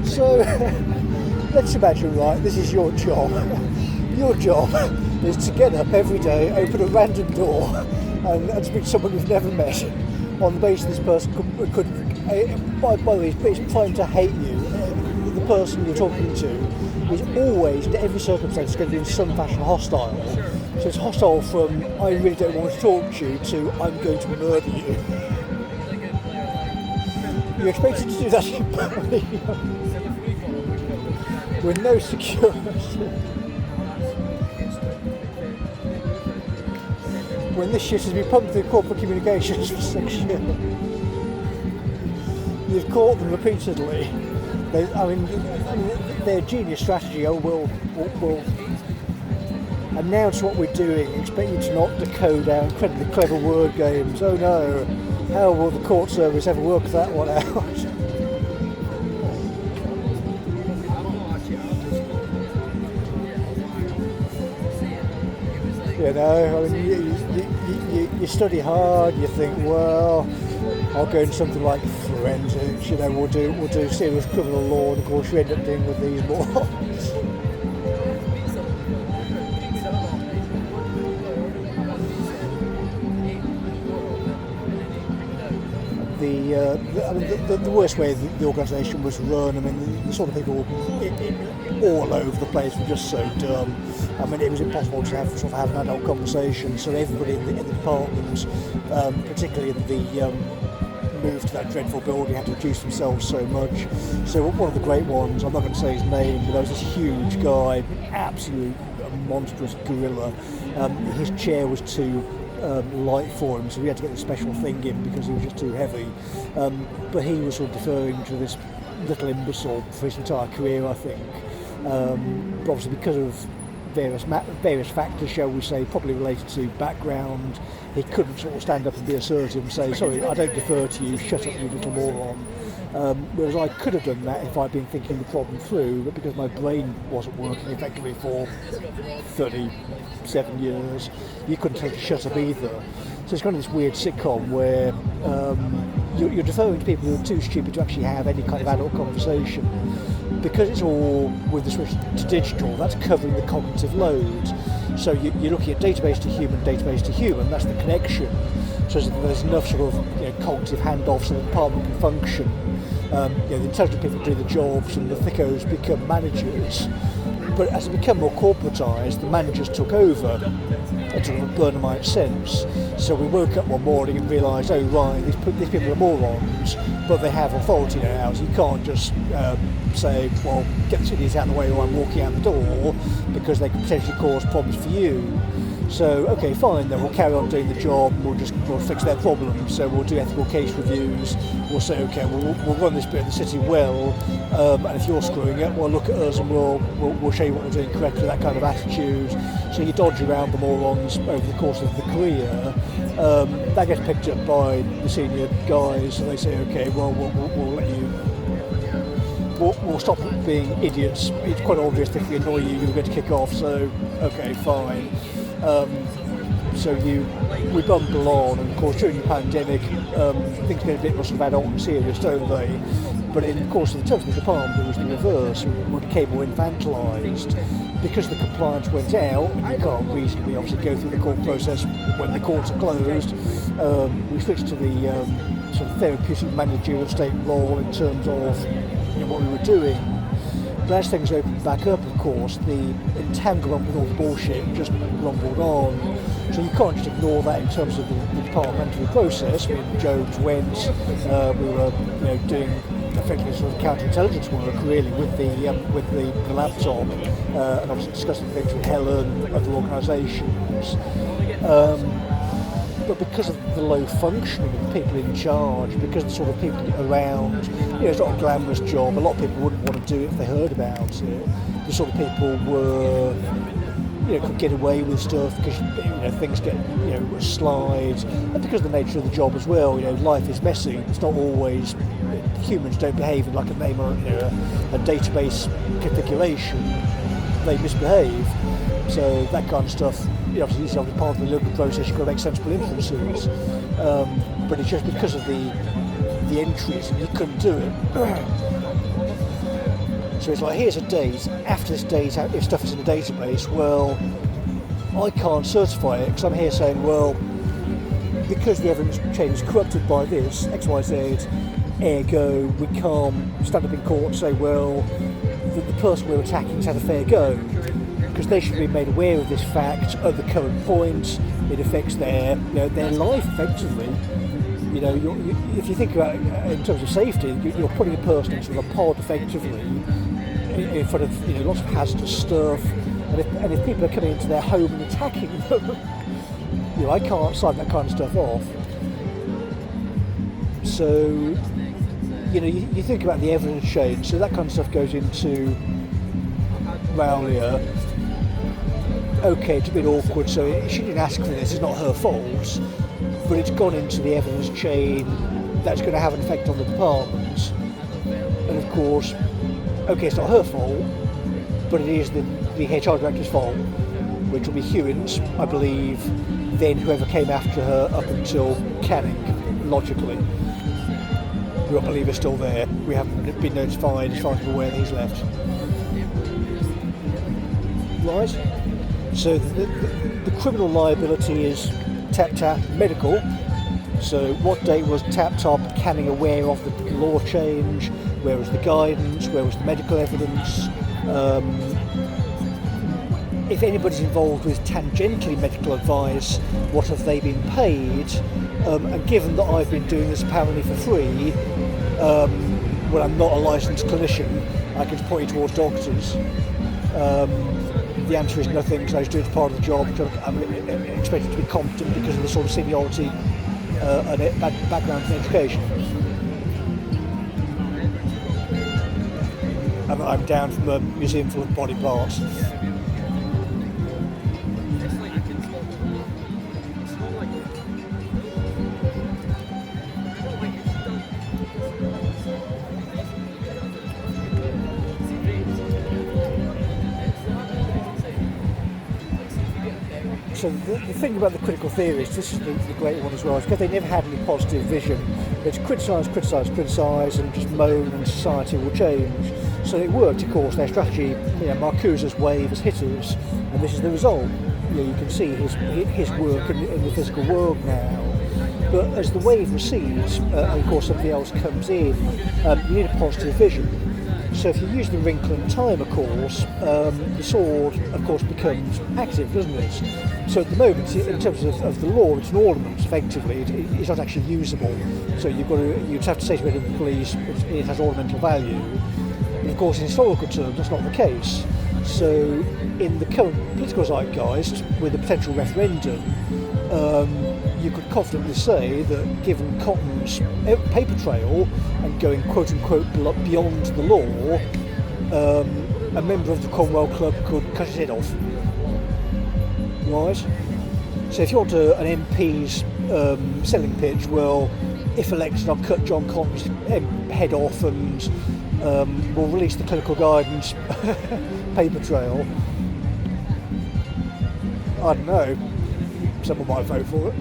So let's imagine, right, this is your job. Your job is to get up every day, open a random door and speak to someone you've never met on the basis this person could by the way, it's trying to hate you. The person you're talking to is always, in every circumstance, going to be in some fashion hostile. So it's hostile from, I really don't want to talk to you, to, I'm going to murder you. You're expected to do that in public with no security. When this shit has been pumped through corporate communications for 6 years. You've caught them repeatedly. Their genius strategy will announce what we're doing, expect you to not decode our incredibly clever word games. Oh no, how will the court service ever work that one out? You know, I mean, you study hard, you think, well, I'll go into something like forensics, you know, we'll do serious criminal law, and of course you end up dealing with these morons. The worst way the organisation was run, I mean, the sort of people all over the place were just so dumb. I mean, it was impossible to have an adult conversation, so everybody in the department, particularly in the move to that dreadful building, had to reduce themselves so much. So one of the great ones, I'm not going to say his name, but there was this huge guy, absolute monstrous gorilla. His chair was too light for him, so we had to get a special thing in because he was just too heavy. But he was sort of deferring to this little imbecile for his entire career, I think. But obviously because of various factors, shall we say, probably related to background, he couldn't sort of stand up and be assertive and say, sorry, I don't defer to you, shut up you little moron. Whereas I could have done that if I'd been thinking the problem through, but because my brain wasn't working effectively for 37 years, you couldn't tell to shut up either. So it's kind of this weird sitcom where you're deferring to people who are too stupid to actually have any kind of adult conversation. Because it's all with the switch to digital, that's covering the cognitive load. So you're looking at database to human, that's the connection. So there's enough sort of cognitive handoffs so the department can function. The intelligent people do the jobs and the thickos become managers. But as it became more corporatised, the managers took over in sort of a Burnhamite sense. So we woke up one morning and realised, oh right, these people are morons, but they have authority now, so you can't just say, well, get the idiots out of the way or I'm walking out the door, because they could potentially cause problems for you. So, okay, fine, then we'll carry on doing the job, we'll fix their problems, so we'll do ethical case reviews, we'll say, okay, we'll run this bit of the city well, and if you're screwing it, well, look at us and we'll show you what we're doing correctly, that kind of attitude. So you dodge around the morons over the course of the career. That gets picked up by the senior guys, and they say, okay, well, we'll let you, we'll stop being idiots. It's quite obvious that if we annoy you, you're going to kick off, so, okay, fine. So we bumble on, and of course during the pandemic things get a bit more sort of adult and serious, don't they? But in the course of the terms of the department it was the reverse. We became more infantilised because the compliance went out, and you can't reasonably obviously go through the court process when the courts are closed. We switched to the sort of therapeutic managerial state role in terms of what we were doing. But as things opened back up, of course, the entanglement with all the bullshit just rumbled on. So you can't just ignore that in terms of the departmental process. I mean, Jones went, we were doing effectively sort of counterintelligence work really with the laptop, and obviously discussing things with Helen, other organisations. But because of the low functioning of the people in charge, because the sort of people around, it's not a glamorous job, a lot of people wouldn't want to do it if they heard about it. The sort of people were, could get away with stuff because, things get, slide, and because of the nature of the job as well, life is messy. It's not always, humans don't behave in like a name or, a database configuration. They misbehave. So that kind of stuff, obviously it's part of the legal process, you've got to make sensible inferences. But it's just because of the entries, you couldn't do it. So it's like, here's a date. After this date, if stuff is in the database, well, I can't certify it because I'm here saying, well, because the evidence chain is corrupted by this, X, Y, Z, ergo, we can't stand up in court and say, well, the person we're attacking has had a fair go, because they should be made aware of this fact at the current point. It affects their life effectively. If you think about it in terms of safety, you're putting a person into a pod effectively in front of lots of hazardous stuff, and if people are coming into their home and attacking them, I can't sign that kind of stuff off. So you think about the evidence chain, so that kind of stuff goes into Rowlia. Okay, it's a bit awkward, so she didn't ask for this, it's not her fault, but it's gone into the evidence chain that's going to have an effect on the department. And of course, okay, it's not her fault, but it is the HR director's fault, which will be Hewins, I believe, then whoever came after her up until Canning, logically. We don't believe he's still there. We haven't been notified as far as we're aware that he's left. Right? So the criminal liability is tap medical. So what date was tap Canning aware of the law change? Where was the guidance? Where was the medical evidence? If anybody's involved with tangentially medical advice, what have they been paid? And given that I've been doing this apparently for free, when I'm not a licensed clinician, I can point you towards doctors. The answer is nothing, because I was doing it as part of the job. I'm expected to be competent because of the sort of seniority and background in education. And I'm down from a museum full of body parts. So the thing about the critical theorists, this is the great one as well, is because they never had any positive vision. It's criticise, and just moan, and society will change. So it worked, of course, their strategy, Marcuse's wave has hit us, and this is the result. You can see his work in the physical world now. But as the wave recedes, and of course something else comes in, you need a positive vision. So if you use the wrinkle in time, of course, the sword, of course, becomes active, doesn't it? So at the moment, in terms of the law, it's an ornament, effectively. It's not actually usable. So you'd have to say to the police, it has ornamental value. But of course, in historical terms, that's not the case. So in the current political zeitgeist, with the potential referendum, you could confidently say that given Cotton's paper trail and going quote-unquote beyond the law, a member of the Cromwell Club could cut his head off. Right? So if you want an MP's selling pitch, well, if elected, I'll cut John Cotton's head off and we'll release the clinical guidance paper trail. I don't know. Someone might vote for it.